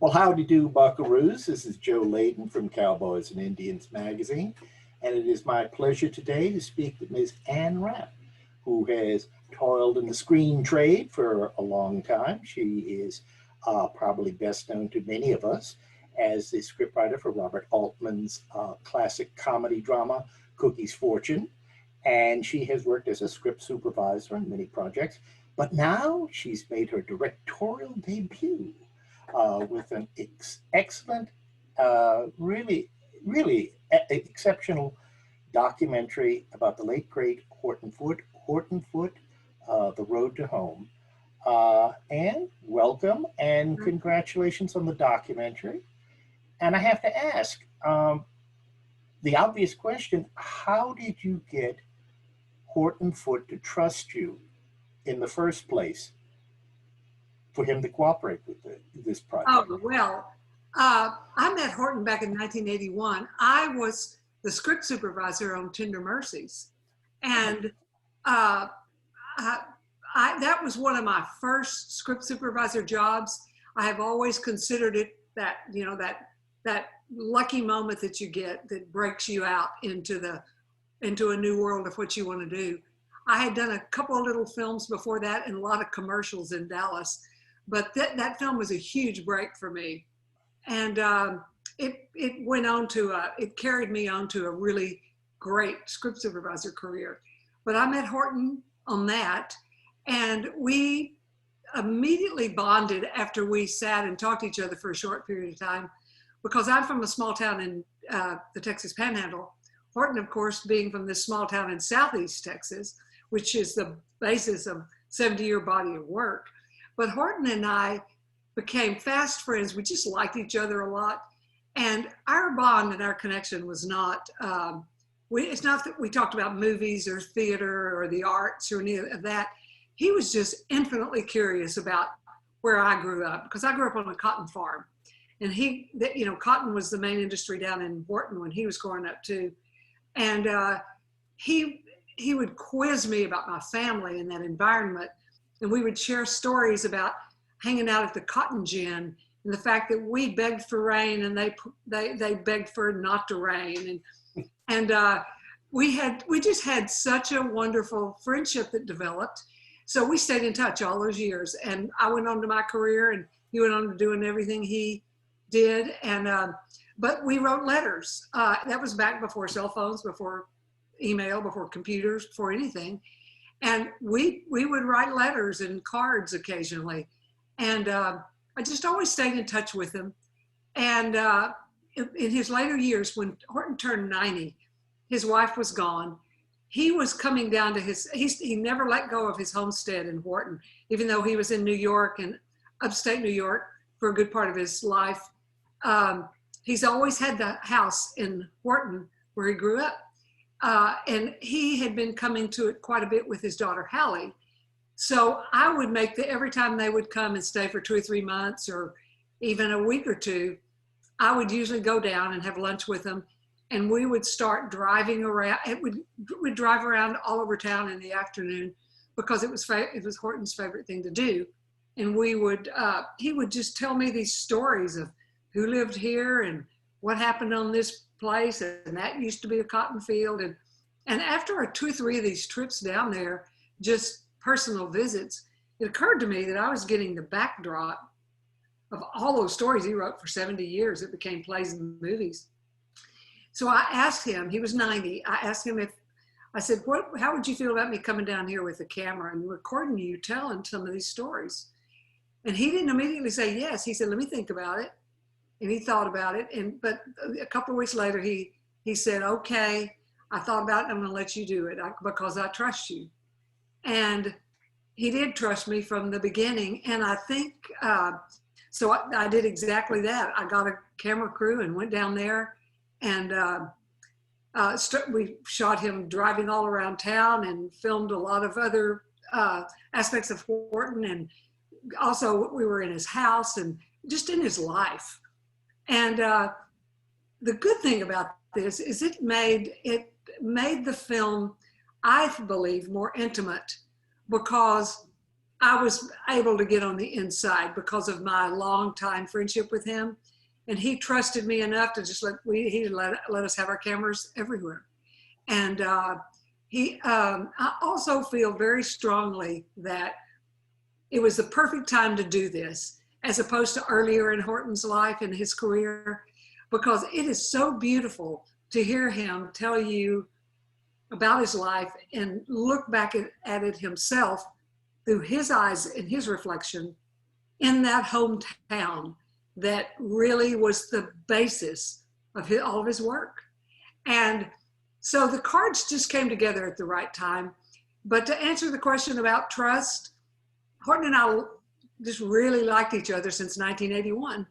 Well, howdy do, buckaroos. This is Joe Leydon from Cowboys and Indians magazine, and it is my pleasure today to speak with Ms. Anne Rapp, who has toiled in the screen trade for a long time. She is probably best known to many of us as the scriptwriter for Robert Altman's classic comedy drama, Cookie's Fortune, and she has worked as a script supervisor on many projects, but now she's made her directorial debut with an excellent, really exceptional documentary about the late great Horton Foote, The Road to Home. And welcome and congratulations on the documentary. And I have to ask the obvious question: how did you get Horton Foote to trust you in the first place for him to cooperate with this project? Oh, well, I met Horton back in 1981. I was the script supervisor on Tender Mercies. And that was one of my first script supervisor jobs. I have always considered it that, you know, that lucky moment that you get that breaks you out into a new world of what you want to do. I had done a couple of little films before that and a lot of commercials in Dallas. But that film was a huge break for me. And it went on to, it carried me on to a really great script supervisor career. But I met Horton on that, and we immediately bonded after we sat and talked to each other for a short period of time, because I'm from a small town in the Texas Panhandle. Horton, of course, being from this small town in Southeast Texas, which is the basis of 70-year body of work. But Horton and I became fast friends. We just liked each other a lot. And our bond and our connection was not, it's not that we talked about movies or theater or the arts or any of that. He was just infinitely curious about where I grew up, because I grew up on a cotton farm. And cotton was the main industry down in Horton when he was growing up too. And he would quiz me about my family and that environment. And we would share stories about hanging out at the cotton gin and the fact that we begged for rain and they begged for it not to rain. And we just had such a wonderful friendship that developed. So we stayed in touch all those years. And I went on to my career and he went on to doing everything he did. And but we wrote letters. That was back before cell phones, before email, before computers, before anything. And we would write letters and cards occasionally. And I just always stayed in touch with him. And in his later years, when Horton turned 90, his wife was gone. He was coming down to he never let go of his homestead in Horton, even though he was in New York and upstate New York for a good part of his life. He's always had the house in Horton where he grew up. And he had been coming to it quite a bit with his daughter, Hallie. So I would make every time they would come and stay for 2 or 3 months or even a week or two, I would usually go down and have lunch with them. And we would start driving around. We'd drive around all over town in the afternoon because it was Horton's favorite thing to do. And he would just tell me these stories of who lived here and what happened on this place, and that used to be a cotton field. And after 2 or 3 of these trips down there, just personal visits, it occurred to me that I was getting the backdrop of all those stories he wrote for 70 years that became plays and movies. So I asked him, he was 90, I asked him I said, how would you feel about me coming down here with a camera and recording you telling some of these stories? And he didn't immediately say yes. He said, let me think about it. And he thought about it. But a couple of weeks later, he said, okay, I thought about it. I'm going to let you do it because I trust you. And he did trust me from the beginning. And I think, so I did exactly that. I got a camera crew and went down there and we shot him driving all around town and filmed a lot of other aspects of Horton. And also we were in his house and just in his life. And the good thing about this is it made the film, I believe, more intimate, because I was able to get on the inside because of my long time friendship with him. And he trusted me enough to just he let us have our cameras everywhere. And I also feel very strongly that it was the perfect time to do this, as opposed to earlier in Horton's life and his career, because it is so beautiful to hear him tell you about his life and look back at it himself through his eyes and his reflection in that hometown that really was the basis of all of his work. And so the cards just came together at the right time. But to answer the question about trust, Horton and I just really liked each other since 1981.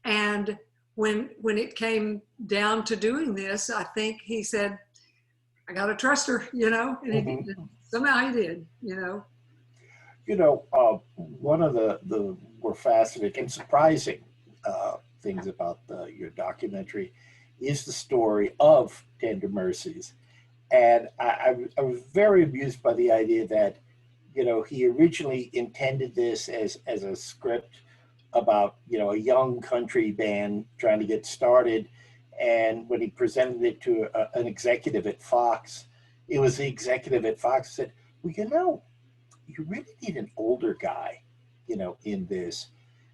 And when it came down to doing this, I think he said, I got to trust her, and somehow he did, One of the more fascinating and surprising things about your documentary is the story of Tender Mercies. And I was very amused by the idea that, he originally intended this as a script about, a young country band trying to get started. And when he presented it to an executive at Fox, it was the executive at Fox who said, well, you really need an older guy, in this.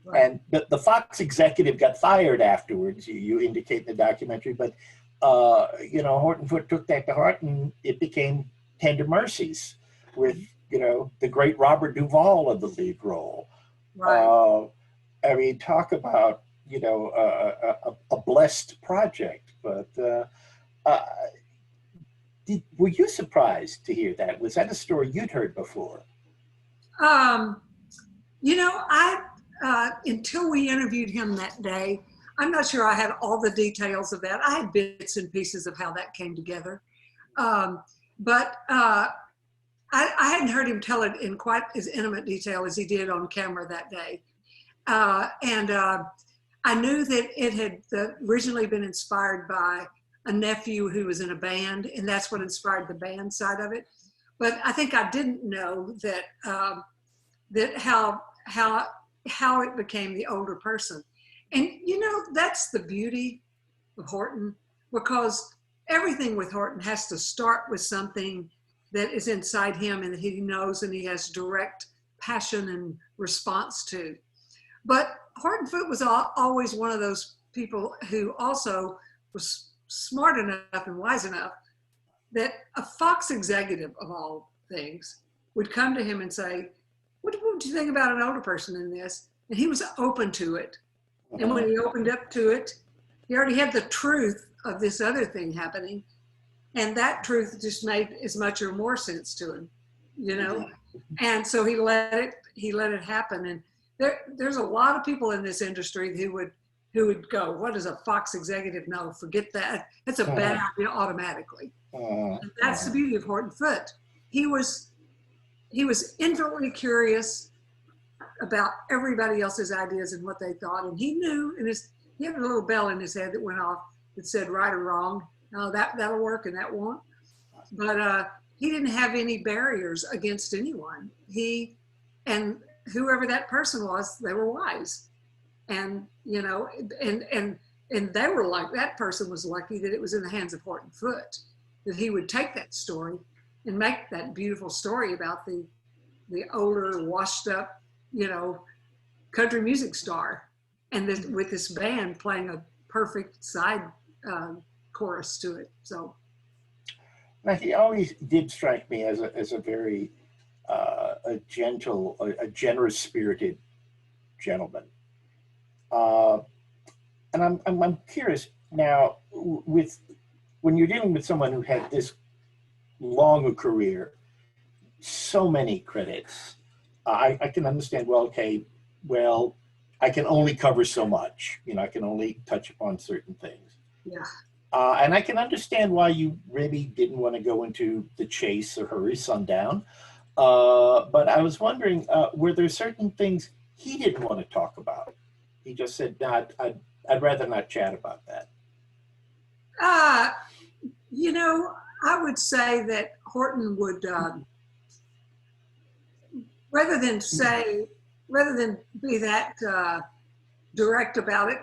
Right. And the Fox executive got fired afterwards, you indicate in the documentary, but, Horton Foote took that to heart and it became Tender Mercies with, the great Robert Duvall of the lead role. Right. Talk about, a blessed project, but were you surprised to hear that? Was that a story you'd heard before? Until we interviewed him that day, I'm not sure I had all the details of that. I had bits and pieces of how that came together. But I hadn't heard him tell it in quite as intimate detail as he did on camera that day. I knew that it had originally been inspired by a nephew who was in a band, and that's what inspired the band side of it. But I think I didn't know that how it became the older person. And that's the beauty of Horton, because everything with Horton has to start with something that is inside him and that he knows and he has direct passion and response to. But Horton Foote was always one of those people who also was smart enough and wise enough that a Fox executive of all things would come to him and say, what do you think about an older person in this? And he was open to it. And when he opened up to it, he already had the truth of this other thing happening. And that truth just made as much or more sense to him, And so he let it happen. And there's a lot of people in this industry who would go, what does a Fox executive know? Forget that. That's a bad idea automatically. And that's the beauty of Horton Foote. He was infinitely curious about everybody else's ideas and what they thought. And he knew, he had a little bell in his head that went off that said right or wrong. No, that'll work and that won't. But he didn't have any barriers against anyone. And whoever that person was, they were wise. And, and they were like, that person was lucky that it was in the hands of Horton Foote, that he would take that story and make that beautiful story about the older, washed up, country music star. And with this band playing a perfect side chorus to it. So. Now, he always did strike me as a very a gentle, a generous-spirited gentleman. And I'm curious now, when you're dealing with someone who had this long a career, so many credits, I can understand. Well, I can only cover so much. I can only touch upon certain things. Yeah. And I can understand why you really didn't want to go into the chase or hurry sundown. But I was wondering, were there certain things he didn't want to talk about? He just said, no, I'd rather not chat about that. I would say that Horton would rather than say, rather than be that direct about it,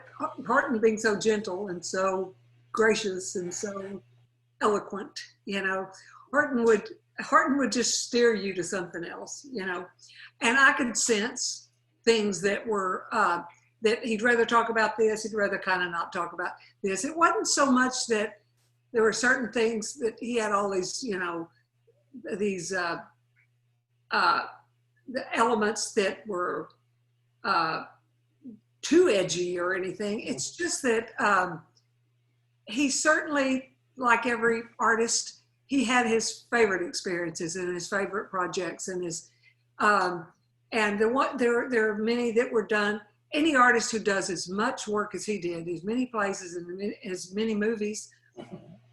Horton being so gentle and so gracious and so eloquent, you know, Horton would just steer you to something else, you know, and I could sense things that were that he'd rather talk about this, he'd rather kind of not talk about this. It wasn't so much that there were certain things that he had all these, you know, these the elements that were too edgy or anything. It's just that he certainly, like every artist, he had his favorite experiences and his favorite projects and his and there are many that were done. Any artist who does as much work as he did, as many places and as many movies,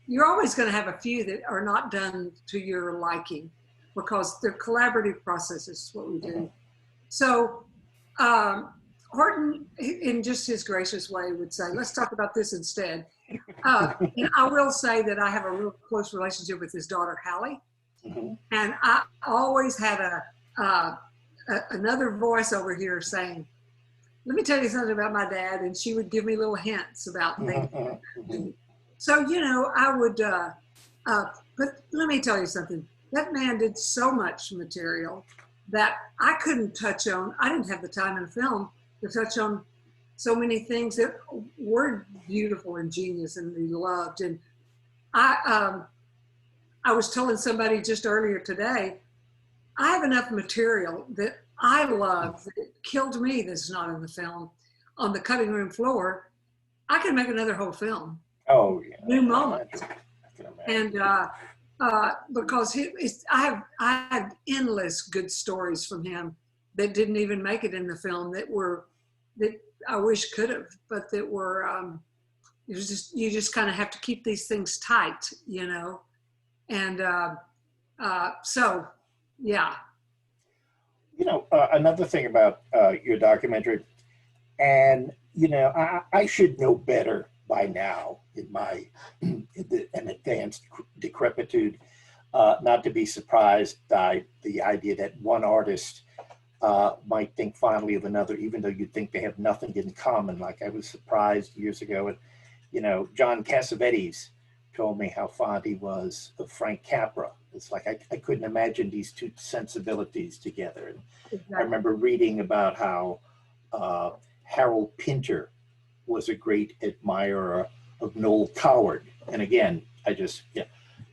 you're always going to have a few that are not done to your liking because they're collaborative processes, what we do. So Horton, in just his gracious way, would say, let's talk about this instead. And I will say that I have a real close relationship with his daughter, Hallie. And I always had another voice over here saying, let me tell you something about my dad. And she would give me little hints about things. So, you know, I would, but let me tell you something. That man did so much material that I couldn't touch on. I didn't have the time in film to touch on so many things that were beautiful and genius and he loved. And I was telling somebody just earlier today, I have enough material that I love that it killed me that's not in the film on the cutting room floor. I could make another whole film. Oh, yeah. New moments. And because I have endless good stories from him that didn't even make it in the film that I wish could have, but that were you just kind of have to keep these things tight, you know. And so yeah. You know, another thing about your documentary, and you know, I should know better by now in my an advanced decrepitude, not to be surprised by the idea that one artist might think fondly of another, even though you think they have nothing in common. Like I was surprised years ago, and you know, John Cassavetes told me how fond he was of Frank Capra. It's like I couldn't imagine these two sensibilities together. And exactly. I remember reading about how Harold Pinter was a great admirer of Noel Coward. And again,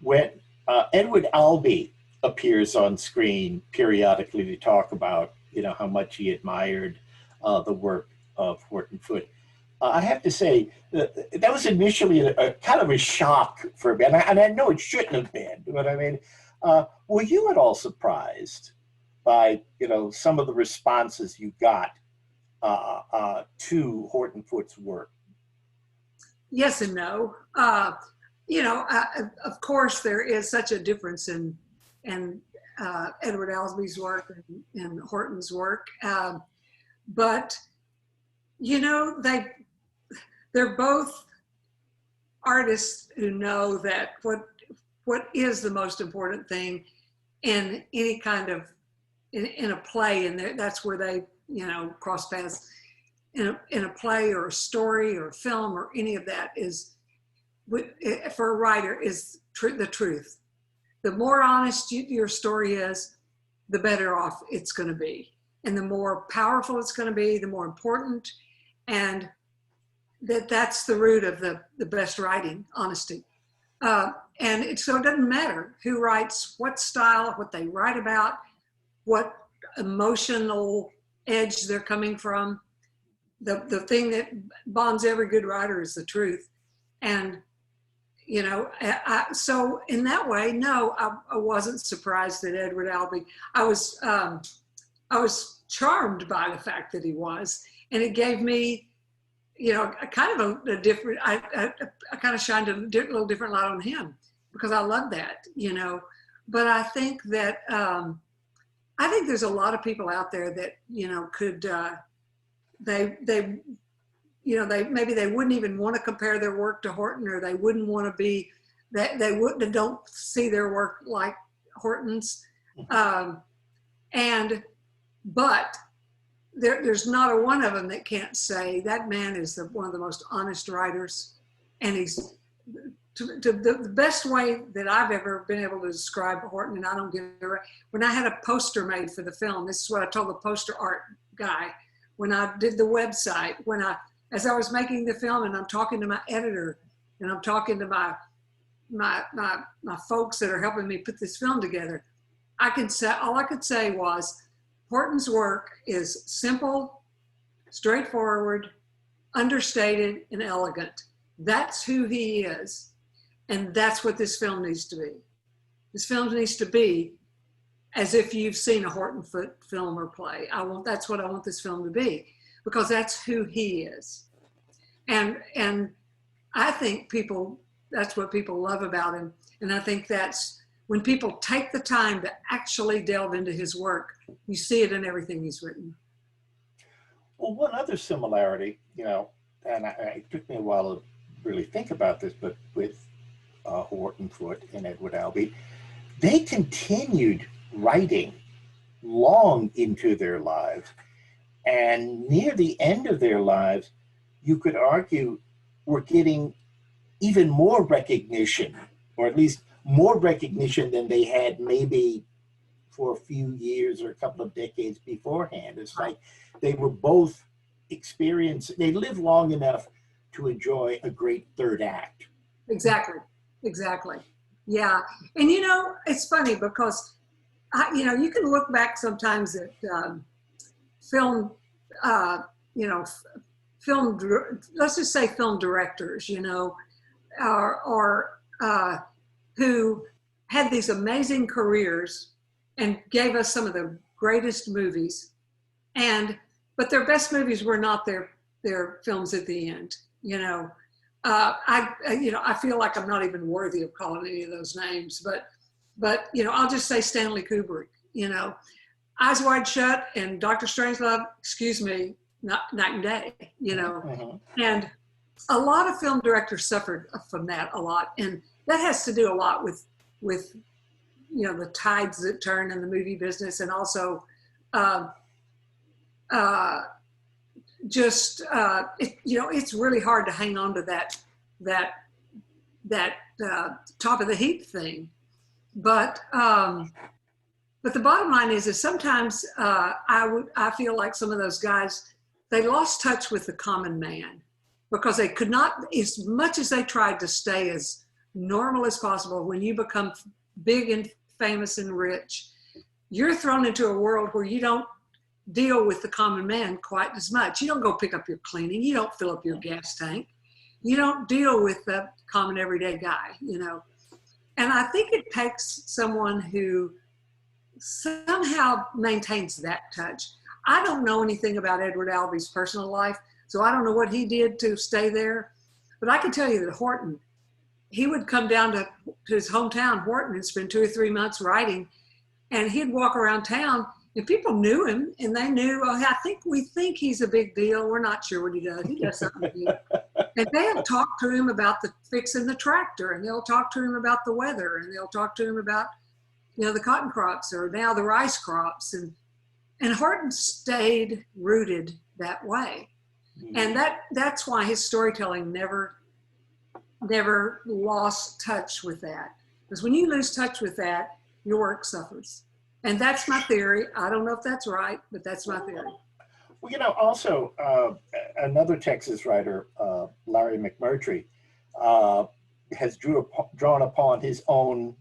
when Edward Albee appears on screen periodically to talk about, you know, how much he admired the work of Horton Foote. I have to say that was initially a kind of a shock for me, and I know it shouldn't have been, but I mean, were you at all surprised by, you know, some of the responses you got to Horton Foote's work? Yes and no. You know, of course, there is such a difference in Edward Albee's work and Horton's work, but you know, they're both artists who know that what is the most important thing in any kind of in a play, and that's where they, you know, cross paths in a play or a story or a film or any of that is for a writer is the truth. The more honest your story is, the better off it's going to be, and the more powerful it's going to be, the more important. And that's the root of the best writing, honesty. And so it doesn't matter who writes, what style, what they write about, what emotional edge they're coming from. The thing that bonds every good writer is the truth. And, you know, so in that way, no, I wasn't surprised that Edward Albee, I was charmed by the fact that he was, and it gave me, you know, a kind of a different, I kind of shined a little different light on him because I love that, you know. But I think that, I think there's a lot of people out there that, you know, could, you know, maybe they wouldn't even want to compare their work to Horton, or they wouldn't want to be, they don't see their work like Horton's. And but there's not a one of them that can't say that man is one of the most honest writers, and he's the best way that I've ever been able to describe Horton, and I don't get it right. When I had a poster made for the film, this is what I told the poster art guy. When I did the website, as I was making the film, and I'm talking to my editor, and I'm talking to my folks that are helping me put this film together, all I could say was, Horton's work is simple, straightforward, understated, and elegant. That's who he is. And that's what this film needs to be. This film needs to be as if you've seen a Horton Foote film or play. That's what I want this film to be, because that's who he is. And I think that's what people love about him. And I think that's when people take the time to actually delve into his work, you see it in everything he's written. Well, one other similarity, and it took me a while to really think about this, but with Horton Foote and Edward Albee, they continued writing long into their lives. And near the end of their lives, you could argue were getting even more recognition, or at least more recognition than they had maybe for a few years or a couple of decades beforehand. It's like they were both they lived long enough to enjoy a great third act. Exactly. Yeah. And it's funny because, you can look back sometimes at film, let's just say film directors, or who had these amazing careers and gave us some of the greatest movies, but their best movies were not their films at the end. I feel like I'm not even worthy of calling any of those names, but I'll just say Stanley Kubrick. Eyes Wide Shut and Dr. Strangelove, night and day. And a lot of film directors suffered from that a lot, and that has to do a lot with the tides that turn in the movie business, and also it's really hard to hang on to that top of the heap thing. But the bottom line is sometimes I feel like some of those guys, they lost touch with the common man, because they could not, as much as they tried to stay as normal as possible. When you become big and famous and rich, you're thrown into a world where you don't deal with the common man quite as much. You don't go pick up your cleaning. You don't fill up your gas tank. You don't deal with the common everyday guy, And I think it takes someone who somehow maintains that touch. I don't know anything about Edward Albee's personal life, so I don't know what he did to stay there. But I can tell you that Horton, he would come down to his hometown, Horton, and spend 2 or 3 months writing. And he'd walk around town, and people knew him, and they knew, we think he's a big deal. We're not sure what he does. He does something big. And they'll talk to him about fixing the tractor, and they'll talk to him about the weather, and they'll talk to him about, the cotton crops, or now the rice crops. And Horton stayed rooted that way. And that's why his storytelling never lost touch with that. Because when you lose touch with that, your work suffers. And that's my theory. I don't know if that's right, but that's my theory. Well, also another Texas writer, Larry McMurtry, has drawn upon his own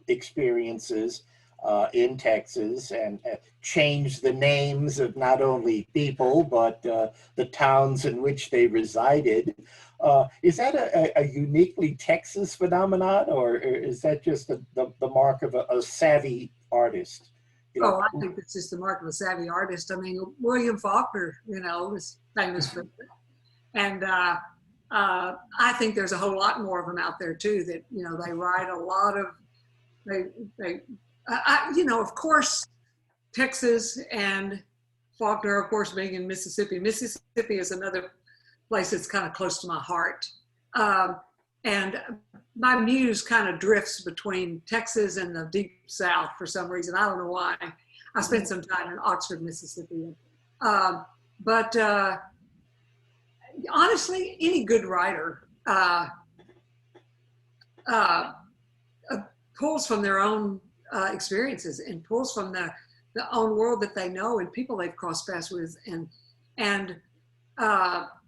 experiences in Texas and changed the names of not only people, but the towns in which they resided. Is that a uniquely Texas phenomenon, or is that just the mark of a savvy artist? I think it's just the mark of a savvy artist. I mean, William Faulkner, is famous for it. And I think there's a whole lot more of them out there too, that, they write a lot of, of course, Texas and Faulkner, of course, being in Mississippi. Mississippi is another place that's kind of close to my heart. And my muse kind of drifts between Texas and the deep South for some reason. I don't know why. I spent some time in Oxford, Mississippi. But honestly, any good writer pulls from their own experiences and pulls from the own world that they know and people they've crossed paths with, and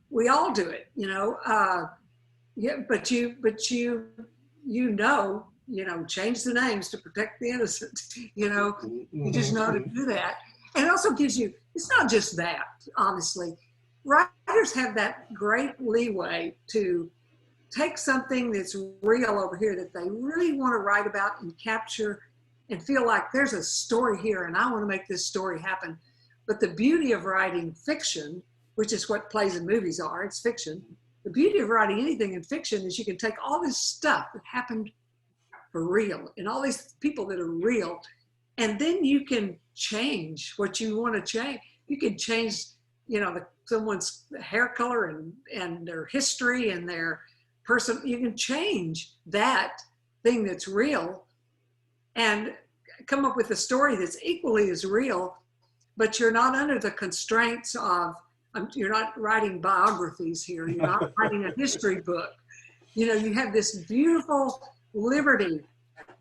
we all do it, you know. Yeah, but you change the names to protect the innocent. You know, you just know to do that, and it also gives you. It's not just that, honestly. Writers have that great leeway to take something that's real over here that they really want to write about and capture and feel like there's a story here and I want to make this story happen. But the beauty of writing fiction, which is what plays and movies are, it's fiction. The beauty of writing anything in fiction is you can take all this stuff that happened for real and all these people that are real, and then you can change what you want to change. You can change, someone's hair color and their history and their person. You can change that thing that's real and come up with a story that's equally as real, but you're not under the constraints of, you're not writing biographies here. You're not writing a history book. You know, you have this beautiful liberty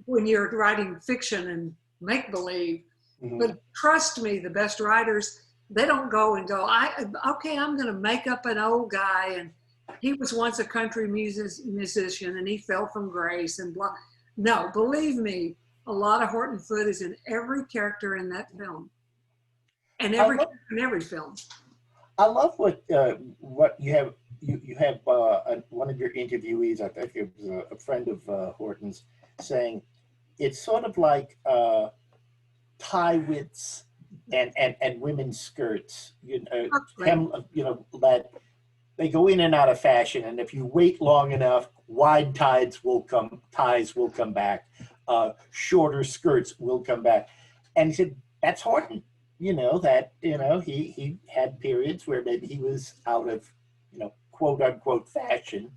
when you're writing fiction and make-believe. Mm-hmm. But trust me, the best writers, they don't go and go, I'm going to make up an old guy and he was once a country musician and he fell from grace and blah. No, believe me, a lot of Horton Foote is in every character in that film and in every film. I love what you have. You have one of your interviewees, I think it was a friend of Horton's, saying it's sort of like tie widths and women's skirts. That they go in and out of fashion, and if you wait long enough, wide ties will come back, shorter skirts will come back. And he said that's Horton. He had periods where maybe he was out of, quote unquote fashion,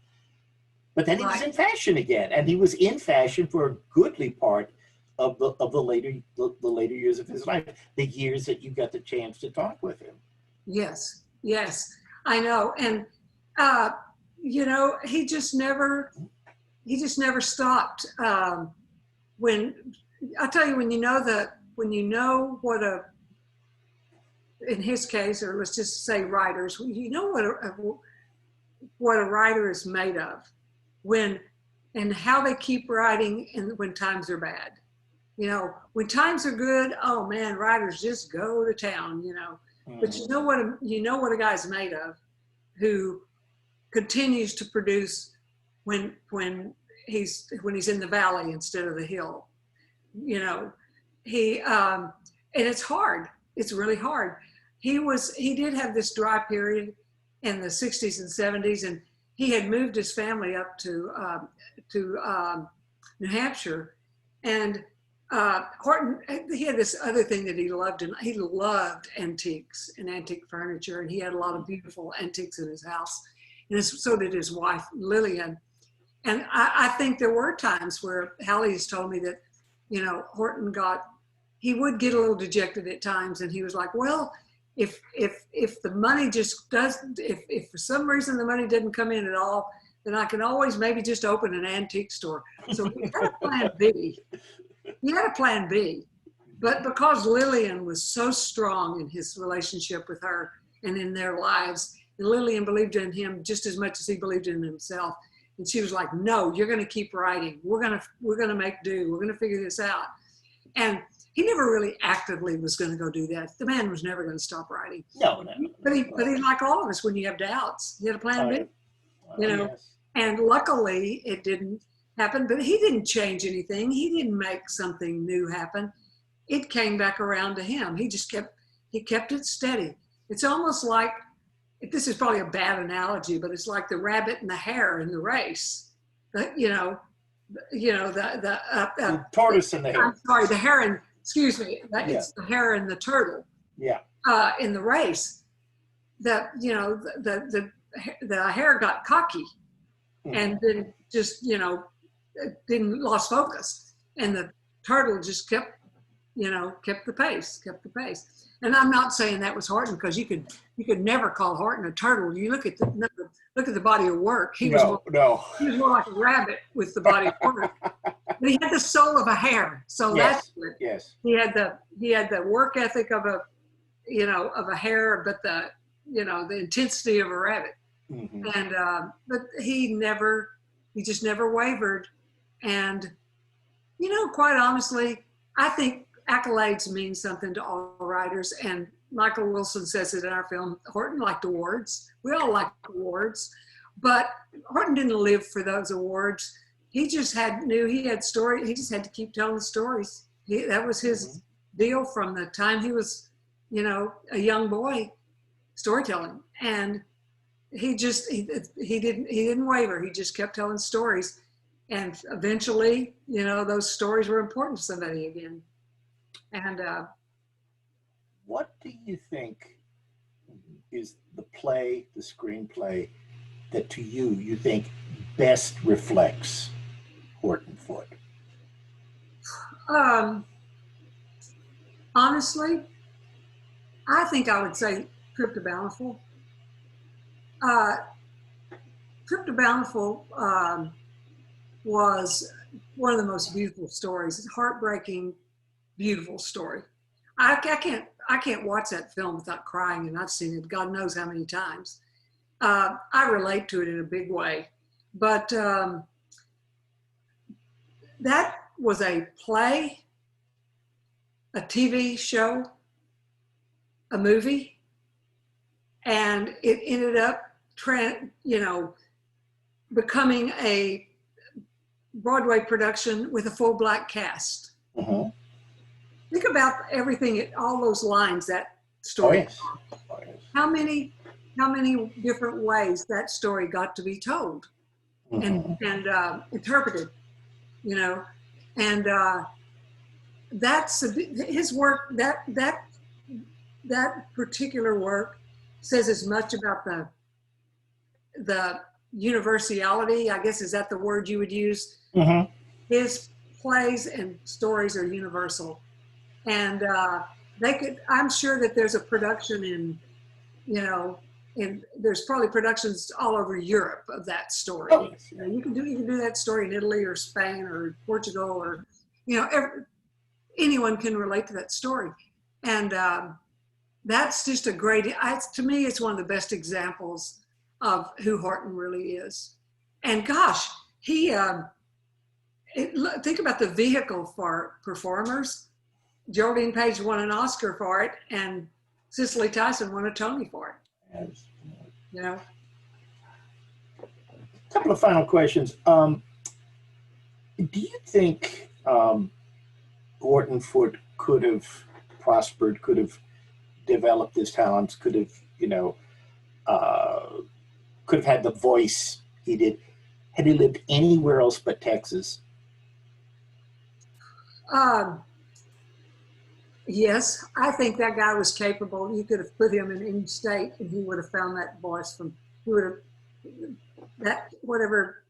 but then he was in fashion again, and he was in fashion for a goodly part of the later years of his life, the years that you got the chance to talk with him. Yes, I know, and he just never stopped. When I tell you, when you know what in his case, or let's just say writers, you know what a writer is made of and how they keep writing and when times are bad. When times are good, oh man, writers just go to town, Mm-hmm. But you know what a guy's made of, who continues to produce when he's in the valley instead of the hill. And it's hard. It's really hard. He did have this dry period in the 60s and 70s, and he had moved his family up to New Hampshire. And Horton, he had this other thing that he loved, and he loved antiques and antique furniture, and he had a lot of beautiful antiques in his house. And so did his wife, Lillian. And I think there were times where Hallie has told me that, Horton he would get a little dejected at times, and he was like, well, if the money just doesn't, if for some reason the money didn't come in at all, then I can always maybe just open an antique store. So he had a plan B. But because Lillian was so strong in his relationship with her and in their lives, and Lillian believed in him just as much as he believed in himself. And she was like, no, you're going to keep writing. We're going to make do. We're going to figure this out. And he never really actively was going to go do that. The man was never going to stop writing. No. But he, like all of us, when you have doubts, he had a plan B. Yes. And luckily it didn't happen. But he didn't change anything. He didn't make something new happen. It came back around to him. He kept it steady. It's almost like, this is probably a bad analogy, but it's like the rabbit and the hare in the race. The tortoise and the hare. I'm sorry, the hare and, excuse me, it's the hare and the turtle. Yeah. In the race, the hare got cocky, mm-hmm. and then just lost focus, and the turtle just kept kept the pace, And I'm not saying that was Horton, because you could never call Horton a turtle. You look at the body of work. He was more like a rabbit with the body of work. But he had the soul of a hare. So that's good. Yes. He had the work ethic of a hare, but the intensity of a rabbit. Mm-hmm. And but he just never wavered. And quite honestly, I think accolades mean something to all writers. And Michael Wilson says it in our film. Horton liked awards. We all like awards, but Horton didn't live for those awards. He just knew he had story. He just had to keep telling the stories. That was his deal from the time he was, a young boy, storytelling. And he didn't waver. He just kept telling stories. And eventually, those stories were important to somebody again. And what do you think is the screenplay that to you think best reflects Horton Foote? Honestly, I think I would say Trip to Bountiful. Trip to Bountiful was one of the most beautiful stories. It's a heartbreaking, beautiful story. I can't watch that film without crying, and I've seen it God knows how many times. I relate to it in a big way. But that was a play, a TV show, a movie, and it ended up becoming a Broadway production with a full black cast. Mm-hmm. Think about everything, all those lines, that story. Oh, yes. How many different ways that story got to be told and interpreted, and that's his work. That particular work says as much about the universality, I guess, is that the word you would use? Mm-hmm. His plays and stories are universal, and I'm sure that there's a production and there's probably productions all over Europe of that story. Oh, yes. You can do that story in Italy or Spain or Portugal, or anyone can relate to that story, and that's just a great. To me, it's one of the best examples of who Horton really is. And gosh, he think about the vehicle for performers. Geraldine Page won an Oscar for it, and Cicely Tyson won a Tony for it. Yes. A couple of final questions. Do you think Horton Foote could have prospered, could have developed his talents, could have had the voice he did, had he lived anywhere else but Texas? Yes, I think that guy was capable. You could have put him in any state and he would have found that voice whatever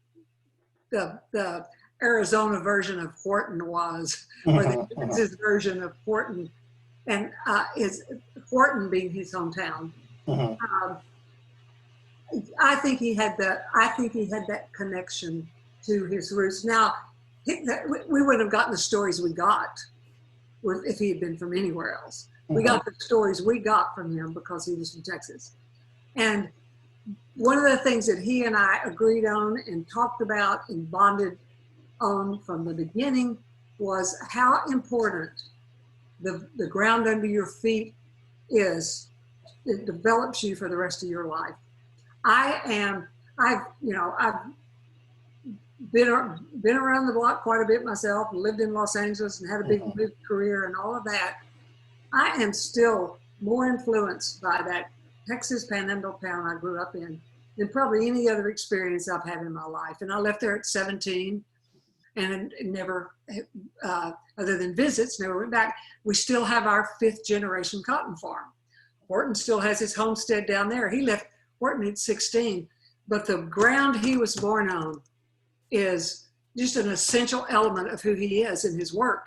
the Arizona version of Horton was, or the Texas version of Horton, and Horton being his hometown. Mm-hmm. I think he had that connection to his roots. Now, we wouldn't have gotten the stories we got if he had been from anywhere else. We got the stories we got from him because he was from Texas. And one of the things that he and I agreed on and talked about and bonded on from the beginning was how important the ground under your feet is. It develops you for the rest of your life. I've been around the block quite a bit myself, lived in Los Angeles and had a big career and all of that. I am still more influenced by that Texas Panhandle town I grew up in than probably any other experience I've had in my life. And I left there at 17 and never, other than visits, never went back. We still have our 5th generation cotton farm. Horton still has his homestead down there. He left Horton at 16, but the ground he was born on is just an essential element of who he is in his work.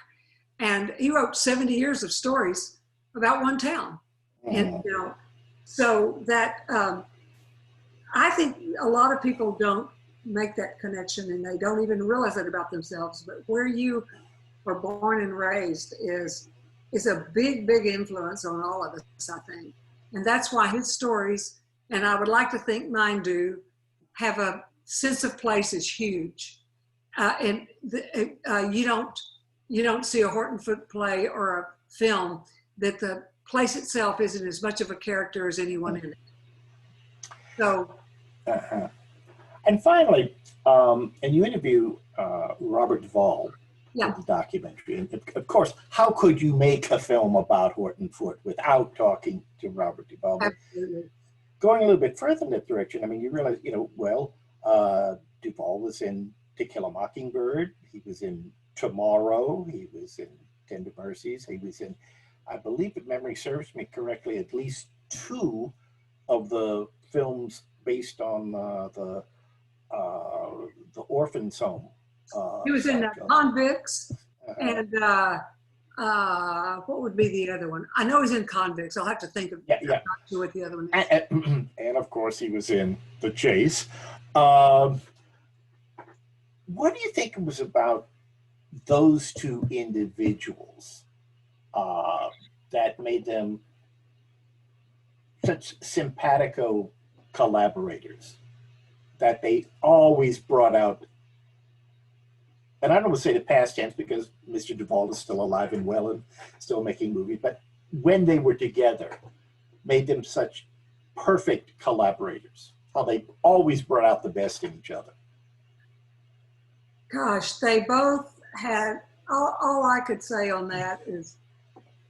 And he wrote 70 years of stories about one town. And, you know, so that, I think a lot of people don't make that connection, and they don't even realize it about themselves. But where you were born and raised is a big, big influence on all of us, I think. And that's why his stories, and I would like to think mine do, have a sense of place is huge. You don't see a Horton Foote play or a film that the place itself isn't as much of a character as anyone in it. So, and finally, and you interview Robert Duvall yeah, in the documentary. And of course, how could you make a film about Horton Foote without talking to Robert Duvall? absolutely. Going a little bit further in that direction, I mean, you realize, you know, well, Duvall was in To Kill a Mockingbird. He was in Tomorrow. He was in Tender Mercies. He was in, I believe, if memory serves me correctly, at least 2 of the films based on the orphan's home. He was in Convicts, and what would be the other one? I know he's in Convicts. I'll have to think of yeah. I'm not sure what the other one is. And of course, he was in The Chase. What do you think it was about those 2 individuals that made them such simpatico collaborators, that they always brought out, and I don't want to say the past tense because Mr. Duvall is still alive and well and still making movies, but when they were together, made them such perfect collaborators, how they always brought out the best in each other? Gosh, they both had, all I could say on that is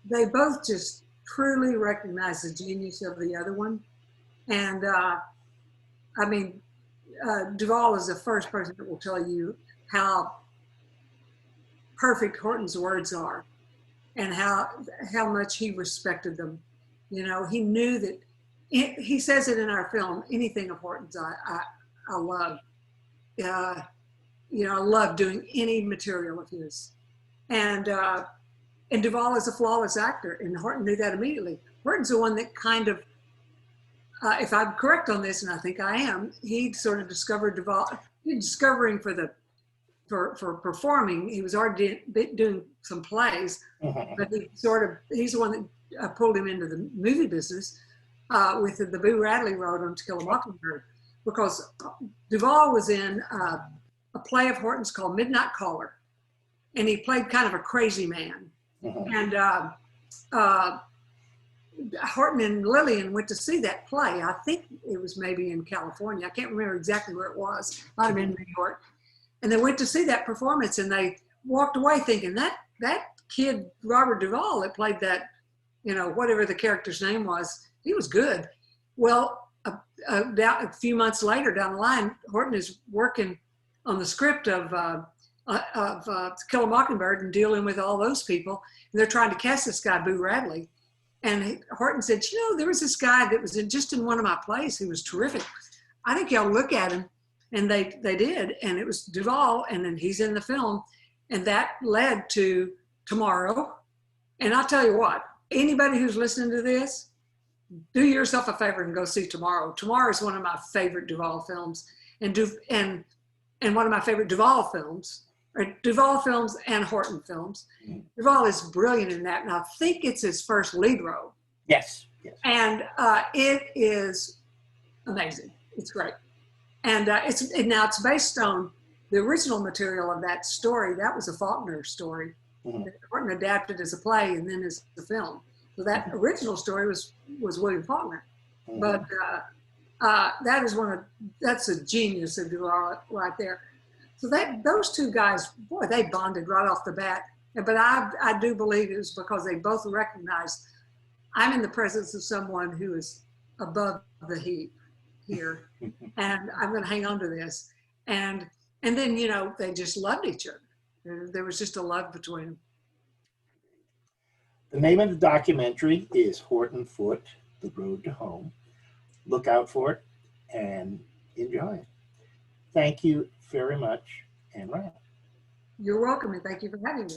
they both just truly recognized the genius of the other one. And I mean, Duvall is the first person that will tell you how perfect Horton's words are and how much he respected them. You know, he knew that, he says it in our film, anything of Horton's I love. You know, I love doing any material of his. And Duvall is a flawless actor, and Horton knew that immediately. Horton's the one that kind of, if I'm correct on this, and I think I am, he sort of discovered Duvall, discovering for performing. He was already doing some plays, but he's the one that pulled him into the movie business with the Boo Radley wrote on To Kill a Mockingbird, because Duvall was in a play of Horton's called Midnight Caller, and he played kind of a crazy man. And Horton and Lillian went to see that play. I think it was maybe in California. I can't remember exactly where it was. Might have been New York. And they went to see that performance, and they walked away thinking that kid, Robert Duvall, that played that, you know, whatever the character's name was, he was good. Well, a few months later down the line, Horton is working on the script of To Kill a Mockingbird and dealing with all those people. And they're trying to cast this guy, Boo Radley. And Horton said, you know, there was this guy that was just in one of my plays who was terrific. I think y'all look at him. And they did. And it was Duvall, and then he's in the film. And that led to Tomorrow. And I'll tell you what, anybody who's listening to this, do yourself a favor and go see Tomorrow. Tomorrow is one of my favorite Duvall films. And one of my favorite Duvall films, or Duvall films and Horton films. Duvall is brilliant in that, and I think it's his first lead role. Yes. And it is amazing. It's great. And now it's based on the original material of that story. That was a Faulkner story that Horton adapted as a play and then as a film. So that original story was William Faulkner. But that's a genius of Duvall right there. So those 2 guys, boy, they bonded right off the bat. But I do believe it was because they both recognized I'm in the presence of someone who is above the heap here, and I'm going to hang on to this. And then, you know, they just loved each other. There was just a love between them. The name of the documentary is Horton Foote, The Road to Home. Look out for it and enjoy it. Thank you very much, Anne Rapp. You're welcome, and thank you for having me.